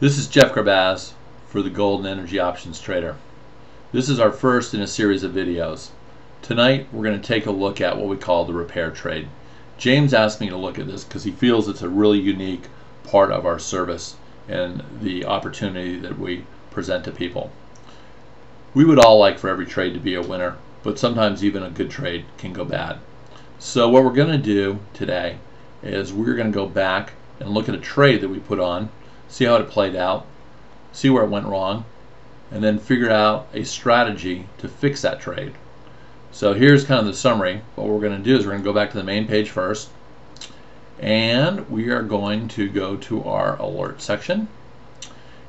This is Jeff Grabaz for the Gold and Energy Options Trader. This is our first in a series of videos. Tonight we're going to take a look at what we call the repair trade. James asked me to look at this because he feels it's a really unique part of our service and the opportunity that we present to people. We would all like for every trade to be a winner, but sometimes even a good trade can go bad. So what we're going to do today is we're going to go back and look at a trade that we put on, see how it played out, see where it went wrong, and then figure out a strategy to fix that trade. So here's kind of the summary. What we're going to do is we're going to go back to the main page first, and we are going to go to our alert section,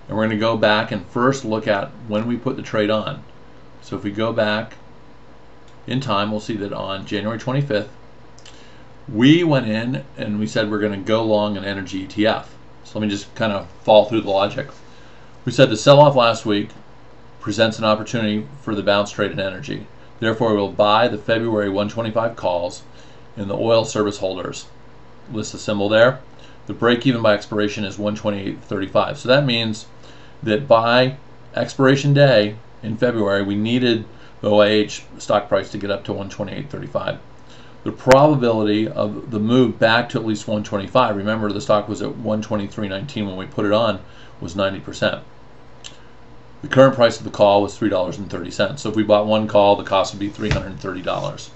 and we're going to go back and first look at when we put the trade on. So if we go back in time, we'll see that on January 25th, we went in and we said we're going to go long an energy ETF. So let me just kind of follow through the logic. We said the sell-off last week presents an opportunity for the bounce trade in energy. Therefore, we'll buy the February 125 calls in the oil service holders. List the symbol there. The break-even by expiration is 128.35. So that means that by expiration day in February, we needed the OIH stock price to get up to 128.35. The probability of the move back to at least 125, remember the stock was at 123.19 when we put it on, was 90%. The current price of the call was $3.30. So if we bought one call, the cost would be $330.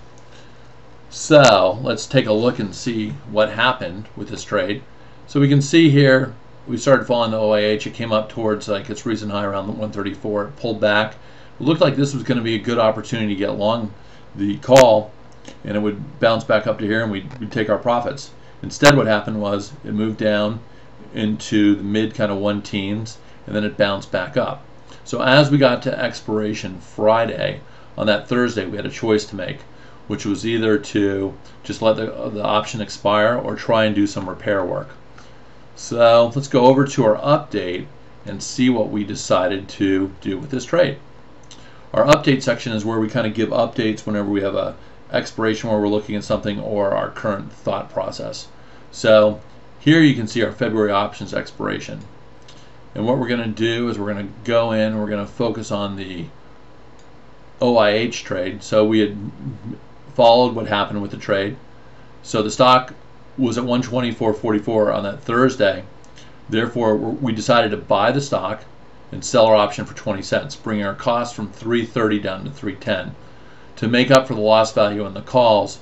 So let's take a look and see what happened with this trade. So we can see here we started following the OIH. It came up towards like its recent high around 134. It pulled back. It looked like this was going to be a good opportunity to get long the call, and it would bounce back up to here and we'd take our profits. Instead, what happened was it moved down into the mid kind of 1-teens, and then it bounced back up. So as we got to expiration Friday, on that Thursday we had a choice to make, which was either to just let the option expire or try and do some repair work. So let's go over to our update and see what we decided to do with this trade. Our update section is where we kind of give updates whenever we have a expiration where we're looking at something or our current thought process. So here you can see our February options expiration. And what we're going to do is we're going to go in and we're going to focus on the OIH trade. So we had followed what happened with the trade. So the stock was at 124.44 on that Thursday. Therefore, we decided to buy the stock and sell our option for 20 cents, bringing our cost from 330 down to 310. To make up for the lost value in the calls,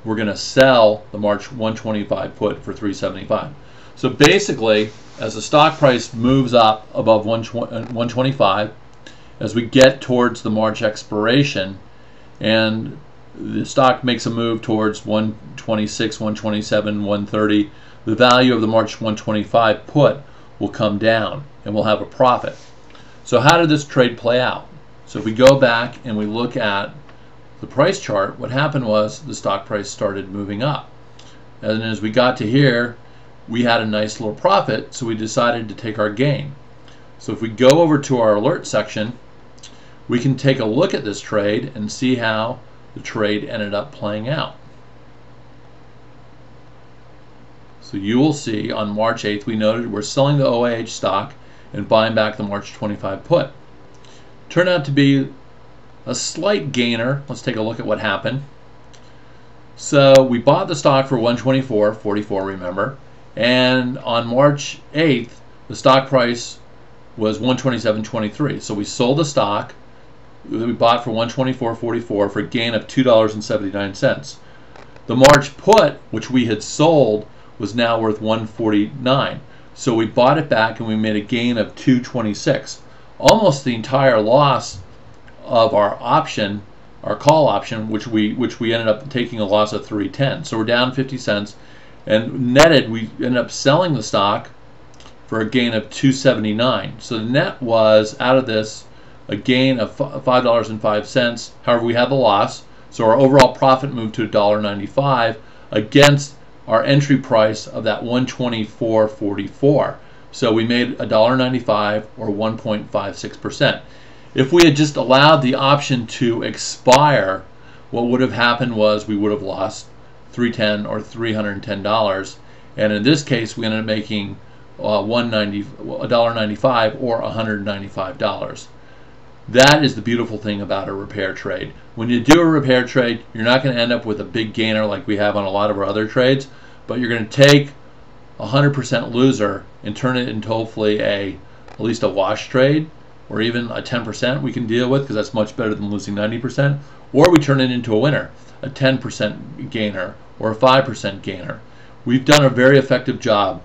we're going to sell the March 125 put for 375. So basically, as the stock price moves up above 125, as we get towards the March expiration, and the stock makes a move towards 126, 127, 130, the value of the March 125 put will come down and we'll have a profit. So how did this trade play out? So if we go back and we look at the price chart, what happened was the stock price started moving up. And as we got to here, we had a nice little profit, so we decided to take our gain. So if we go over to our alert section, we can take a look at this trade and see how the trade ended up playing out. So you will see on March 8th, we noted we're selling the OIH stock and buying back the March 25 put. Turned out to be a slight gainer. Let's take a look at what happened. So we bought the stock for 124.44, remember, and on March 8th the stock price was 127.23. So we sold the stock that we bought for 124.44 for a gain of $2.79. The March put, which we had sold, was now worth 149. So we bought it back and we made a gain of 226. Almost the entire loss of our option, our call option, which we ended up taking a loss of 310. So we're down 50 cents, and netted we ended up selling the stock for a gain of 279. So the net was out of this a gain of $5.05. However, we had the loss, so our overall profit moved to $1.95 against our entry price of that 124.44. So we made $1.95 or 1.56%. If we had just allowed the option to expire, what would have happened was we would have lost $310 or $310, and in this case we ended up making $1.95 or $195. That is the beautiful thing about a repair trade. When you do a repair trade, you're not going to end up with a big gainer like we have on a lot of our other trades, but you're going to take a 100% loser and turn it into hopefully at least a wash trade, or even a 10% we can deal with, because that's much better than losing 90%, or we turn it into a winner, a 10% gainer or a 5% gainer. We've done a very effective job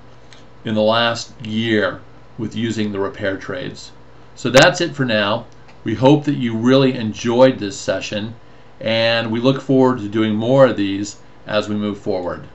in the last year with using the repair trades. So that's it for now. We hope that you really enjoyed this session, and we look forward to doing more of these as we move forward.